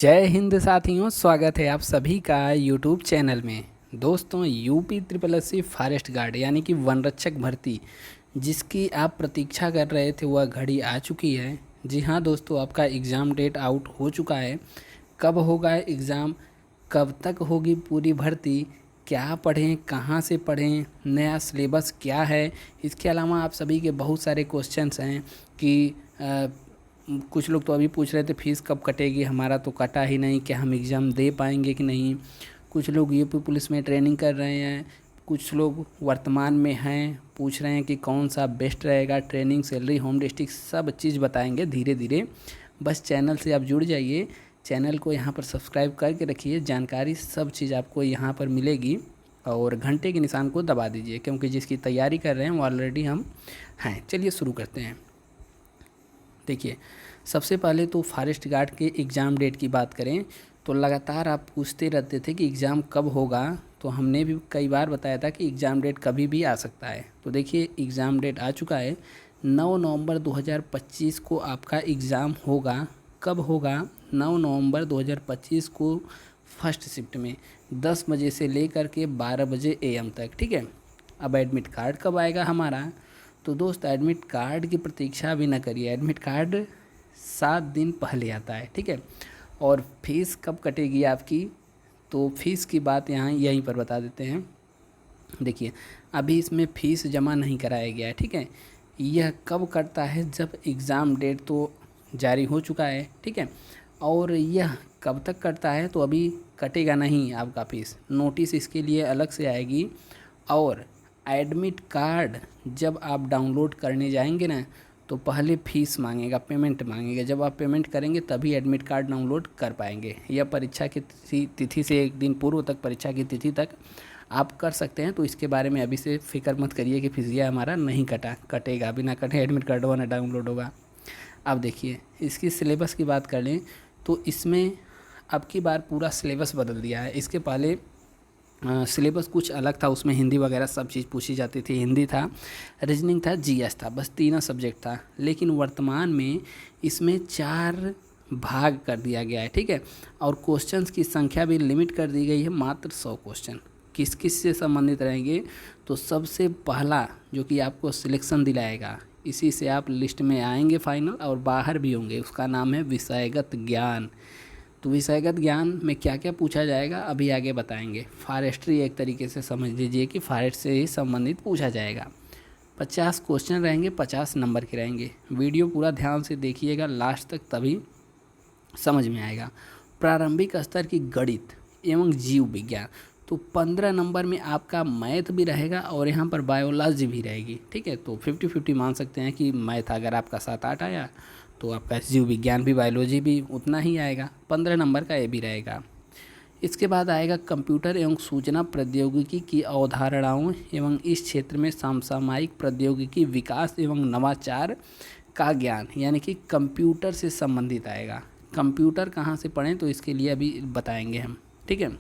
जय हिंद साथियों, स्वागत है आप सभी का यूट्यूब चैनल में। दोस्तों, UP triple S C forest guard यानी कि वन रक्षक भर्ती जिसकी आप प्रतीक्षा कर रहे थे वह घड़ी आ चुकी है। जी हाँ दोस्तों, आपका एग्ज़ाम डेट आउट हो चुका है। कब होगा एग्ज़ाम, कब तक होगी पूरी भर्ती, क्या पढ़ें, कहाँ से पढ़ें, नया सिलेबस क्या है, इसके अलावा आप सभी के बहुत सारे क्वेश्चंस हैं कि कुछ लोग तो अभी पूछ रहे थे फ़ीस कब कटेगी, हमारा तो कटा ही नहीं, क्या हम एग्ज़ाम दे पाएंगे कि नहीं। कुछ लोग यूपी पुलिस में ट्रेनिंग कर रहे हैं, कुछ लोग वर्तमान में हैं, पूछ रहे हैं कि कौन सा बेस्ट रहेगा, ट्रेनिंग, सैलरी, होम डिस्ट्रिक्ट, सब चीज़ बताएंगे धीरे धीरे। बस चैनल से आप जुड़ जाइए, चैनल को यहाँ पर सब्सक्राइब करके रखिए, जानकारी सब चीज़ आपको यहाँ पर मिलेगी। और घंटे के निशान को दबा दीजिए क्योंकि जिसकी तैयारी कर रहे हैं वो ऑलरेडी हम हैं। चलिए शुरू करते हैं। देखिए, सबसे पहले तो फॉरेस्ट गार्ड के एग्ज़ाम डेट की बात करें तो लगातार आप पूछते रहते थे कि एग्ज़ाम कब होगा, तो हमने भी कई बार बताया था कि एग्ज़ाम डेट कभी भी आ सकता है। तो देखिए, एग्ज़ाम डेट आ चुका है। 9 नवंबर 2025 को आपका एग्ज़ाम होगा। कब होगा? 9 नवंबर 2025 को फर्स्ट शिफ्ट में 10 बजे से लेकर के 12 बजे AM तक। ठीक है। अब एडमिट कार्ड कब आएगा हमारा? तो दोस्त, एडमिट कार्ड की प्रतीक्षा भी ना करिए, एडमिट कार्ड 7 दिन पहले आता है। ठीक है। और फीस कब कटेगी आपकी, तो फीस की बात यहाँ यहीं पर बता देते हैं। देखिए, अभी इसमें फ़ीस जमा नहीं कराया गया है। ठीक है। यह कब कटता है? जब एग्ज़ाम डेट तो जारी हो चुका है। ठीक है। और यह कब तक कटता है, तो अभी कटेगा नहीं आपका फ़ीस, नोटिस इसके लिए अलग से आएगी। और एडमिट कार्ड जब आप डाउनलोड करने जाएंगे ना, तो पहले फ़ीस मांगेगा, पेमेंट मांगेगा। जब आप पेमेंट करेंगे तभी एडमिट कार्ड डाउनलोड कर पाएंगे। यह परीक्षा की तिथि से एक दिन पूर्व तक, परीक्षा की तिथि तक आप कर सकते हैं। तो इसके बारे में अभी से फ़िक्र मत करिए कि फीसिया हमारा नहीं कटेगा, बिना कटे एडमिट कार्ड ना डाउनलोड होगा। अब देखिए, इसकी सिलेबस की बात कर लें तो इसमें अब की बार पूरा सिलेबस बदल दिया है। इसके पहले सिलेबस कुछ अलग था, उसमें हिंदी वगैरह सब चीज़ पूछी जाती थी। हिंदी था, रीजनिंग था, GS था, बस तीनों सब्जेक्ट था। लेकिन वर्तमान में इसमें 4 भाग कर दिया गया है। ठीक है। और क्वेश्चंस की संख्या भी लिमिट कर दी गई है, मात्र 100 क्वेश्चन। किस किस से संबंधित रहेंगे, तो सबसे पहला जो कि आपको सिलेक्शन दिलाएगा, इसी से आप लिस्ट में आएंगे फाइनल और बाहर भी होंगे, उसका नाम है विषयगत ज्ञान। तो विषयगत ज्ञान में क्या क्या पूछा जाएगा अभी आगे बताएंगे। फॉरेस्ट्री एक तरीके से समझ लीजिए कि फॉरेस्ट से ही संबंधित पूछा जाएगा। 50 क्वेश्चन रहेंगे, 50 नंबर के रहेंगे। वीडियो पूरा ध्यान से देखिएगा लास्ट तक, तभी समझ में आएगा। प्रारंभिक स्तर की गणित एवं जीव विज्ञान, तो 15 नंबर में आपका मैथ भी रहेगा और यहाँ पर बायोलॉजी भी रहेगी। ठीक है। तो 50-50 मान सकते हैं कि मैथ अगर आपका 7-8 आया तो आपका जीव विज्ञान भी, बायोलॉजी भी उतना ही आएगा। 15 नंबर का ये भी रहेगा। इसके बाद आएगा कंप्यूटर एवं सूचना प्रौद्योगिकी की अवधारणाओं एवं इस क्षेत्र में समसामयिक प्रौद्योगिकी विकास एवं नवाचार का ज्ञान, यानी कि कंप्यूटर से संबंधित आएगा। कंप्यूटर कहाँ से पढ़ें, तो इसके लिए अभी बताएंगे हम। ठीक है।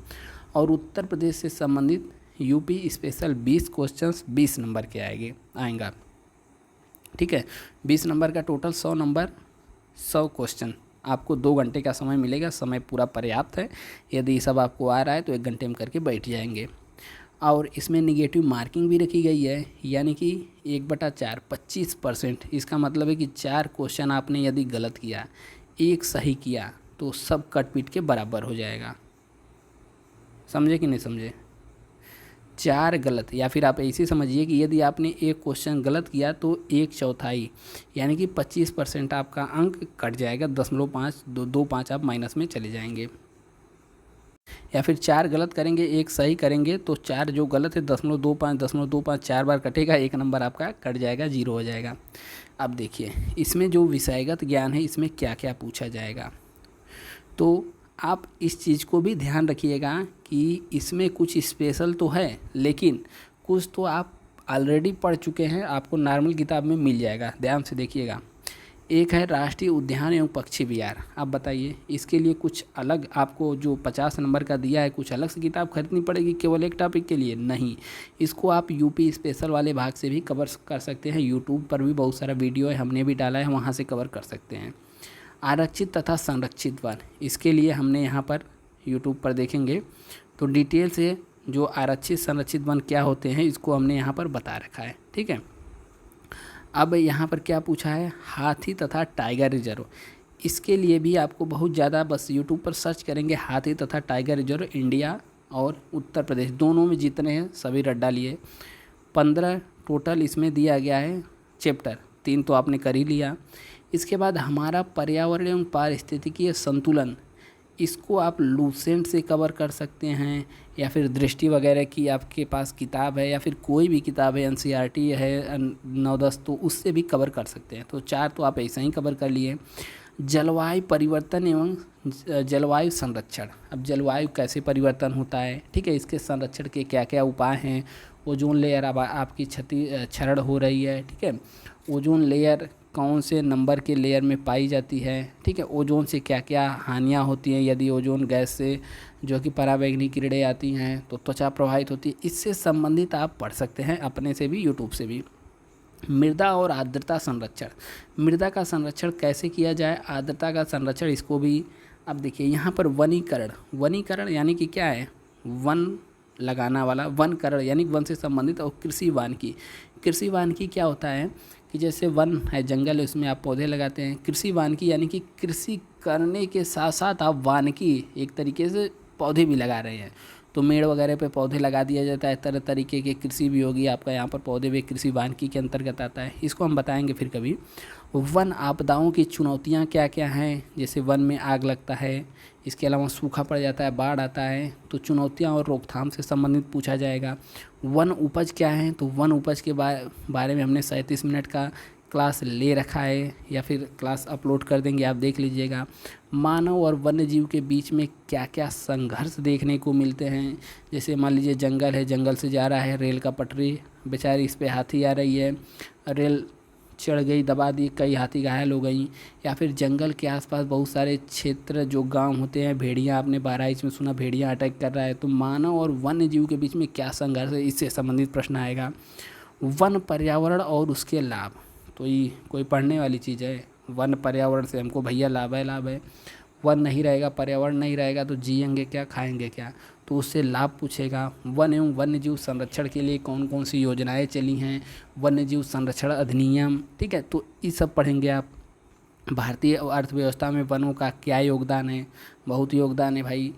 और उत्तर प्रदेश से संबंधित यूपी स्पेशल 20 क्वेश्चंस 20 नंबर के आएगा। ठीक है। 20 नंबर का टोटल 100 नंबर, 100 क्वेश्चन। आपको 2 घंटे का समय मिलेगा, समय पूरा पर्याप्त है। यदि सब आपको आ रहा है तो 1 घंटे में करके बैठ जाएंगे। और इसमें निगेटिव मार्किंग भी रखी गई है, यानी कि 1/4 25%। इसका मतलब है कि 4 क्वेश्चन आपने यदि गलत किया, 1 सही किया, तो सब कट पीट के बराबर हो जाएगा। समझे कि नहीं समझे? 4 गलत, या फिर आप ऐसे समझिए कि यदि आपने 1 क्वेश्चन गलत किया तो 1/4 यानी कि 25% आपका अंक कट जाएगा। 0.5 आप माइनस में चले जाएंगे। या फिर 4 गलत करेंगे, 1 सही करेंगे, तो 4 जो गलत है 0.25 4 बार कटेगा, 1 नंबर आपका कट जाएगा, 0 हो जाएगा। अब देखिए, इसमें जो विषयगत ज्ञान है इसमें क्या क्या पूछा जाएगा, तो आप इस चीज़ को भी ध्यान रखिएगा कि इसमें कुछ स्पेशल तो है, लेकिन कुछ तो आप ऑलरेडी पढ़ चुके हैं, आपको नॉर्मल किताब में मिल जाएगा। ध्यान से देखिएगा। एक है राष्ट्रीय उद्यान एवं पक्षी विहार। आप बताइए, इसके लिए कुछ अलग आपको जो 50 नंबर का दिया है, कुछ अलग से किताब खरीदनी पड़ेगी केवल एक टॉपिक के लिए? नहीं, इसको आप यूपी स्पेशल वाले भाग से भी कवर कर सकते हैं। यूट्यूब पर भी बहुत सारा वीडियो है, हमने भी डाला है, वहाँ से कवर कर सकते हैं। आरक्षित तथा संरक्षित वन, इसके लिए हमने यहाँ पर यूट्यूब पर देखेंगे तो डिटेल से जो आरक्षित संरक्षित वन क्या होते हैं इसको हमने यहाँ पर बता रखा है। ठीक है, अब यहाँ पर क्या पूछा है, हाथी तथा टाइगर रिजर्व। इसके लिए भी आपको बहुत ज़्यादा बस यूट्यूब पर सर्च करेंगे हाथी तथा टाइगर रिजर्व, इंडिया और उत्तर प्रदेश दोनों में जितने हैं सभी रट डालिए। 15 टोटल इसमें दिया गया है चैप्टर, 3 तो आपने कर ही लिया। इसके बाद हमारा पर्यावरण एवं पारिस्थितिकीय संतुलन, इसको आप लूसेंट से कवर कर सकते हैं या फिर दृष्टि वगैरह की आपके पास किताब है या फिर कोई भी किताब है, एनसीईआरटी है 9-10, तो उससे भी कवर कर सकते हैं। तो 4 तो आप ऐसा ही कवर कर लिए। जलवायु परिवर्तन एवं जलवायु संरक्षण, अब जलवायु कैसे परिवर्तन होता है, ठीक है, इसके संरक्षण के क्या क्या उपाय हैं। ओजोन लेयर अब आपकी क्षरण हो रही है, ठीक है, ओजोन लेयर कौन से नंबर के लेयर में पाई जाती है, ठीक है, ओजोन से क्या क्या हानियाँ होती हैं, यदि ओजोन गैस से जो कि पराबैंगनी किरणें आती हैं तो त्वचा प्रभावित होती है, इससे संबंधित आप पढ़ सकते हैं अपने से भी, यूट्यूब से भी। मृदा और आर्द्रता संरक्षण, मृदा का संरक्षण कैसे किया जाए, आर्द्रता का संरक्षण, इसको भी अब देखिए यहाँ पर वनीकरण, वनीकरण यानी कि क्या है, वन लगाना वाला, वनकरण यानी वन से संबंधित, और कृषि वानिकी, कृषि वानिकी क्या होता है कि जैसे वन है, जंगल है, उसमें आप पौधे लगाते हैं। कृषि वानिकी यानी कि कृषि करने के साथ साथ आप वानिकी एक तरीके से पौधे भी लगा रहे हैं, तो मेड़ वगैरह पे पौधे लगा दिया जाता है, तरह तरीके के कृषि भी होगी आपका यहाँ पर, पौधे भी कृषि वानिकी के अंतर्गत आता है, इसको हम बताएंगे फिर कभी। वन आपदाओं की चुनौतियाँ क्या क्या हैं, जैसे वन में आग लगता है, इसके अलावा सूखा पड़ जाता है, बाढ़ आता है, तो चुनौतियाँ और रोकथाम से संबंधित पूछा जाएगा। वन उपज क्या है, तो वन उपज के बारे में हमने 37 मिनट का क्लास ले रखा है, या फिर क्लास अपलोड कर देंगे, आप देख लीजिएगा। मानव और वन्य जीव के बीच में क्या क्या संघर्ष देखने को मिलते हैं, जैसे मान लीजिए जंगल है, जंगल से जा रहा है रेल का पटरी, बेचारी इस पे हाथी आ रही है, रेल चढ़ गई, दबा दी, कई हाथी घायल हो गई। या फिर जंगल के आसपास बहुत सारे क्षेत्र जो गांव होते हैं, भेड़िया, आपने 12 में सुना भेड़िया अटैक कर रहा है, तो मानव और वन्य जीव के बीच में क्या संघर्ष है, इससे संबंधित प्रश्न आएगा। वन पर्यावरण और उसके लाभ, तो ये कोई पढ़ने वाली चीज़ है, वन पर्यावरण से हमको भैया लाभ है, लाभ है। वन नहीं रहेगा, पर्यावरण नहीं रहेगा तो जिएंगे क्या, खाएंगे क्या, तो उससे लाभ पूछेगा। वन एवं वन्य जीव संरक्षण के लिए कौन कौन सी योजनाएं चली हैं, वन्य जीव संरक्षण अधिनियम, ठीक है, तो ये सब पढ़ेंगे आप। भारतीय अर्थव्यवस्था में वनों का क्या योगदान है, बहुत योगदान है भाई,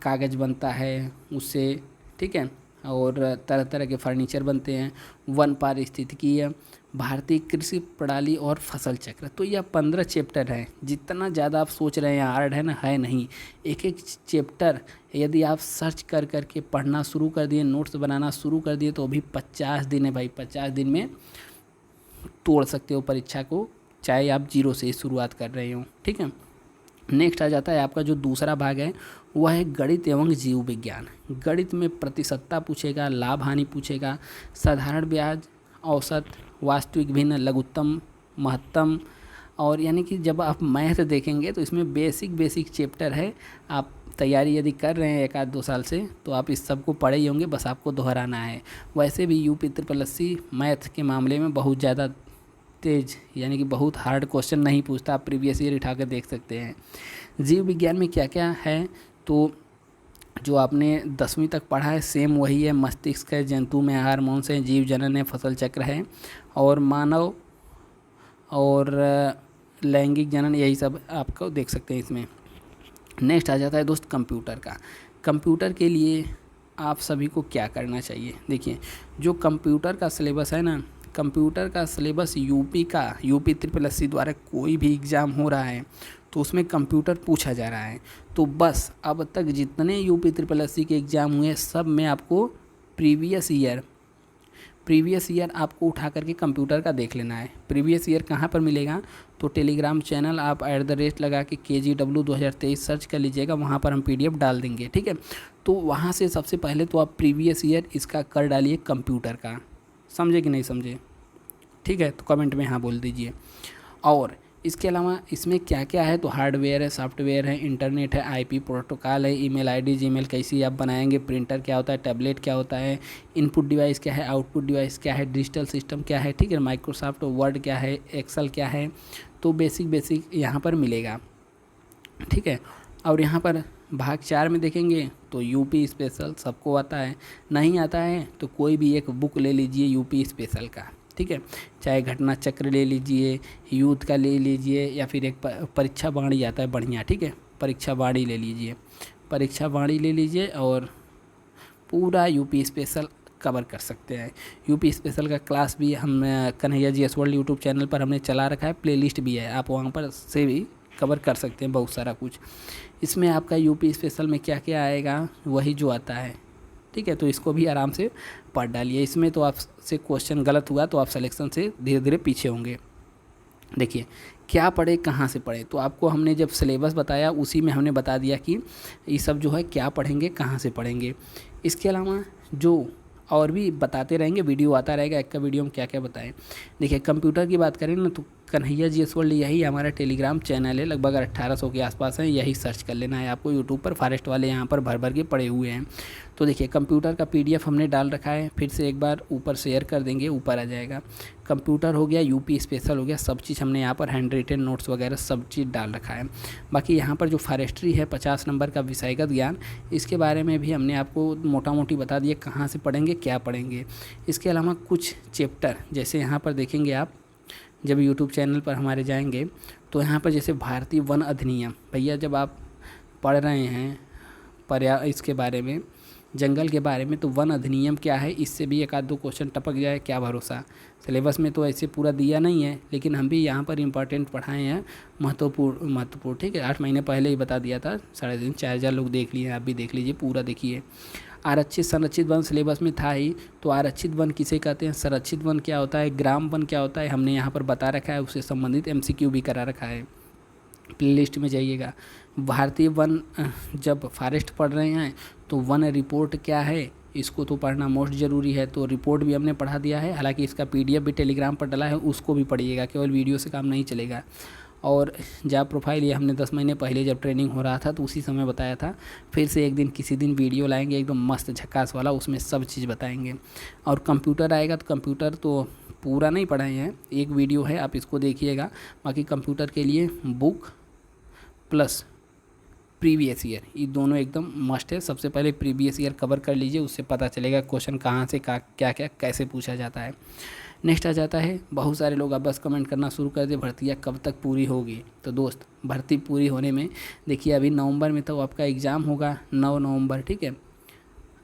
कागज़ बनता है उससे, ठीक है, और तरह तरह के फर्नीचर बनते हैं। वन पारिस्थितिकीय, भारतीय कृषि प्रणाली और फसल चक्र, तो यह 15 चैप्टर हैं। जितना ज़्यादा आप सोच रहे हैं हार्ड है ना, है नहीं, एक एक चैप्टर यदि आप सर्च कर करके पढ़ना शुरू कर दिए, नोट्स बनाना शुरू कर दिए, तो अभी 50 दिन है भाई, 50 दिन में तोड़ सकते हो परीक्षा को, चाहे आप 0 से शुरुआत कर रहे हो, ठीक है। नेक्स्ट आ जाता है आपका जो दूसरा भाग है, वह है गणित एवं जीव विज्ञान। गणित में प्रतिशतता पूछेगा, लाभ हानि पूछेगा, साधारण ब्याज, औसत, वास्तविक भिन्न, लघुत्तम, महत्तम, और यानी कि जब आप मैथ देखेंगे तो इसमें बेसिक चैप्टर है। आप तैयारी यदि कर रहे हैं 1-2 साल से तो आप इस सब को पढ़े ही होंगे, बस आपको दोहराना है। वैसे भी यूपी SSSC मैथ के मामले में बहुत ज़्यादा तेज, यानी कि बहुत हार्ड क्वेश्चन नहीं पूछता, आप प्रीवियस ईयर उठा कर देख सकते हैं। जीव विज्ञान में क्या क्या है, तो जो आपने 10वीं तक पढ़ा है सेम वही है, मस्तिष्क है, जंतु में हार्मोन्स हैं, जीव जनन है, फसल चक्र है, और मानव और लैंगिक जनन, यही सब आपको देख सकते हैं इसमें। नेक्स्ट आ जाता है दोस्त कंप्यूटर का। कंप्यूटर के लिए आप सभी को क्या करना चाहिए, देखिए जो कंप्यूटर का सिलेबस है ना, कंप्यूटर का सिलेबस यूपी SSSC द्वारा कोई भी एग्ज़ाम हो रहा है तो उसमें कंप्यूटर पूछा जा रहा है। तो बस अब तक जितने यूपी SSSC के एग्ज़ाम हुए सब में आपको प्रीवियस ईयर आपको उठा करके कंप्यूटर का देख लेना है। प्रीवियस ईयर कहाँ पर मिलेगा, तो टेलीग्राम चैनल आप @ लगा के KGW 2023 सर्च कर लीजिएगा, वहाँ पर हम PDF डाल देंगे, ठीक है। तो वहाँ से सबसे पहले तो आप प्रीवियस ईयर इसका कर डालिए कंप्यूटर का, समझे कि नहीं समझे, ठीक है, तो कमेंट में हाँ बोल दीजिए। और इसके अलावा इसमें क्या क्या है, तो हार्डवेयर है, सॉफ्टवेयर है, इंटरनेट है, आईपी प्रोटोकॉल है, ईमेल आईडी, जीमेल कैसी आप बनाएंगे, प्रिंटर क्या होता है, टैबलेट क्या होता है, इनपुट डिवाइस क्या है, आउटपुट डिवाइस क्या है, डिजिटल सिस्टम क्या है, ठीक है, माइक्रोसॉफ्ट वर्ड क्या है, एक्सेल क्या है, तो बेसिक यहाँ पर मिलेगा, ठीक है। और यहाँ पर भाग 4 में देखेंगे तो यूपी स्पेशल सबको आता है, नहीं आता है तो कोई भी एक बुक ले लीजिए यूपी स्पेशल का, ठीक है, चाहे घटना चक्र ले लीजिए, यूथ का ले लीजिए, या फिर एक परीक्षा वाणी आता है बढ़िया, ठीक है, परीक्षा वाणी ले लीजिए, परीक्षा वाणी ले लीजिए और पूरा यूपी स्पेशल कवर कर सकते हैं। यूपी स्पेशल का क्लास भी हम Kanhaiya G S world YouTube channel पर हमने चला रखा है, प्लेलिस्ट भी है, आप वहाँ पर से भी कवर कर सकते हैं बहुत सारा कुछ। इसमें आपका यूपी स्पेशल में क्या क्या आएगा वही जो आता है, ठीक है, तो इसको भी आराम से पढ़ डालिए। इसमें तो आपसे क्वेश्चन गलत हुआ तो आप सिलेक्शन से धीरे धीरे पीछे होंगे। देखिए क्या पढ़े कहाँ से पढ़े, तो आपको हमने जब सिलेबस बताया उसी में हमने बता दिया कि ये सब जो है क्या पढ़ेंगे कहाँ से पढ़ेंगे। इसके अलावा जो और भी बताते रहेंगे, वीडियो आता रहेगा, एक का वीडियो हम क्या क्या बताएं। देखिए कंप्यूटर की बात करें ना तो कन्हैया जी एस वर्ल्ड यही हमारा टेलीग्राम चैनल है, लगभग 1800 के आसपास है, यही सर्च कर लेना है आपको यूट्यूब पर, फॉरेस्ट वाले यहाँ पर भर भर के पड़े हुए हैं। तो देखिए कंप्यूटर का PDF हमने डाल रखा है, फिर से एक बार ऊपर शेयर कर देंगे, ऊपर आ जाएगा। कंप्यूटर हो गया, यूपी स्पेशल हो गया, सब चीज़ हमने यहाँ पर हैंड रिटन नोट्स वगैरह सब चीज़ डाल रखा है। बाकी यहाँ पर जो फॉरेस्ट्री है 50 नंबर का विषयगत ज्ञान, इसके बारे में भी हमने आपको मोटा मोटी बता दिया कहाँ से पढ़ेंगे क्या पढ़ेंगे। इसके अलावा कुछ चैप्टर जैसे यहाँ पर देखेंगे आप, जब यूट्यूब चैनल पर हमारे जाएंगे तो यहाँ पर जैसे भारतीय वन अधिनियम, भैया जब आप पढ़ रहे हैं इसके बारे में, जंगल के बारे में, तो वन अधिनियम क्या है, इससे भी एक आध दो क्वेश्चन टपक जाए क्या भरोसा। सिलेबस में तो ऐसे पूरा दिया नहीं है, लेकिन हम भी यहाँ पर इम्पॉर्टेंट पढ़ाए हैं, महत्वपूर्ण, ठीक है। 8 महीने पहले ही बता दिया था, 3,500-4,000 लोग देख लिए, आप भी देख लीजिए, पूरा देखिए। आरक्षित संरक्षित वन सिलेबस में था ही, तो आरक्षित वन किसे कहते हैं, संरक्षित वन क्या होता है, ग्राम वन क्या होता है, हमने यहाँ पर बता रखा है, उससे संबंधित MCQ भी करा रखा है, प्लेलिस्ट में जाइएगा। भारतीय वन, जब फॉरेस्ट पढ़ रहे हैं तो वन रिपोर्ट क्या है, इसको तो पढ़ना मोस्ट ज़रूरी है, तो रिपोर्ट भी हमने पढ़ा दिया है, हालांकि इसका PDF भी टेलीग्राम पर डला है, उसको भी पढ़िएगा, केवल वीडियो से काम नहीं चलेगा। और जॉब प्रोफाइल ये हमने 10 महीने पहले जब ट्रेनिंग हो रहा था तो उसी समय बताया था, फिर से एक दिन किसी दिन वीडियो लाएंगे एकदम मस्त झक्कास वाला, उसमें सब चीज़ बताएंगे। और कंप्यूटर आएगा तो कंप्यूटर तो पूरा नहीं पढ़ाए हैं, एक वीडियो है आप इसको देखिएगा। बाकी कंप्यूटर के लिए बुक प्लस प्रीवियस ईयर, ये दोनों एकदम मस्ट है। सबसे पहले प्रीवियस ईयर कवर कर लीजिए, उससे पता चलेगा क्वेश्चन कहाँ से क्या क्या कैसे पूछा जाता है। नेक्स्ट आ जाता है, बहुत सारे लोग अब बस कमेंट करना शुरू कर दे, भर्तियाँ कब तक पूरी होगी। तो दोस्त भर्ती पूरी होने में देखिए अभी नवंबर में तो आपका एग्ज़ाम होगा 9 नवंबर, ठीक है।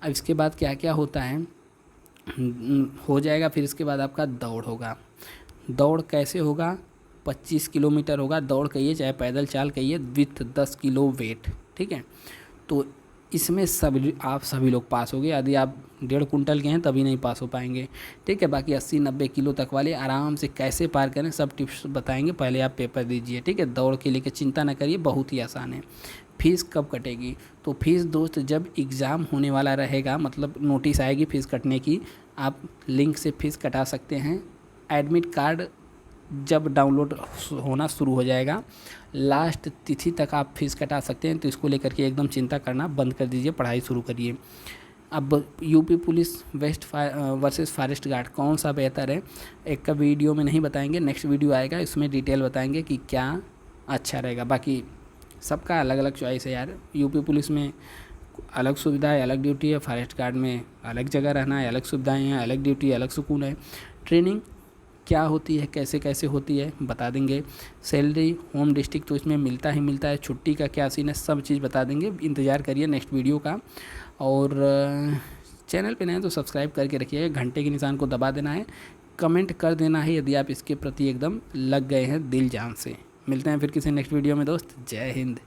अब इसके बाद क्या क्या होता है हो जाएगा, फिर इसके बाद आपका दौड़ होगा। दौड़ कैसे होगा, 25 किलोमीटर होगा, दौड़ कहिए चाहे पैदल चाल कहिए, विथ 10 किलो वेट, ठीक है। तो इसमें आप सभी लोग पास होंगे, यदि आप 1.5 कुंटल के हैं तभी नहीं पास हो पाएंगे, ठीक है। बाकी 80-90 किलो तक वाले आराम से कैसे पार करें सब टिप्स बताएंगे, पहले आप पेपर दीजिए, ठीक है। दौड़ के लेके चिंता ना करिए, बहुत ही आसान है। फीस कब कटेगी, तो फीस दोस्त जब एग्ज़ाम होने वाला रहेगा, मतलब नोटिस आएगी फीस कटने की, आप लिंक से फ़ीस कटा सकते हैं। एडमिट कार्ड जब डाउनलोड होना शुरू हो जाएगा, लास्ट तिथि तक आप फीस कटा सकते हैं, तो इसको लेकर के एकदम चिंता करना बंद कर दीजिए, पढ़ाई शुरू करिए। अब UP police versus forest guard कौन सा बेहतर है, एक का वीडियो में नहीं बताएंगे, नेक्स्ट वीडियो आएगा इसमें डिटेल बताएंगे कि क्या अच्छा रहेगा। बाकी सबका अलग अलग चॉइस है यार, यूपी पुलिस में अलग सुविधा है, अलग ड्यूटी है, फॉरेस्ट गार्ड में अलग जगह रहना है, अलग सुविधाएँ हैं, अलग ड्यूटी, अलग सुकून है। ट्रेनिंग क्या होती है, कैसे कैसे होती है बता देंगे। सैलरी होम डिस्ट्रिक्ट तो इसमें मिलता ही मिलता है, छुट्टी का क्या सीन है सब चीज़ बता देंगे, इंतज़ार करिए नेक्स्ट वीडियो का। और चैनल पे नए तो सब्सक्राइब करके रखिएगा, घंटे के निशान को दबा देना है, कमेंट कर देना है यदि आप इसके प्रति एकदम लग गए हैं दिल जान से। मिलते हैं फिर किसी नेक्स्ट वीडियो में दोस्त, जय हिंद।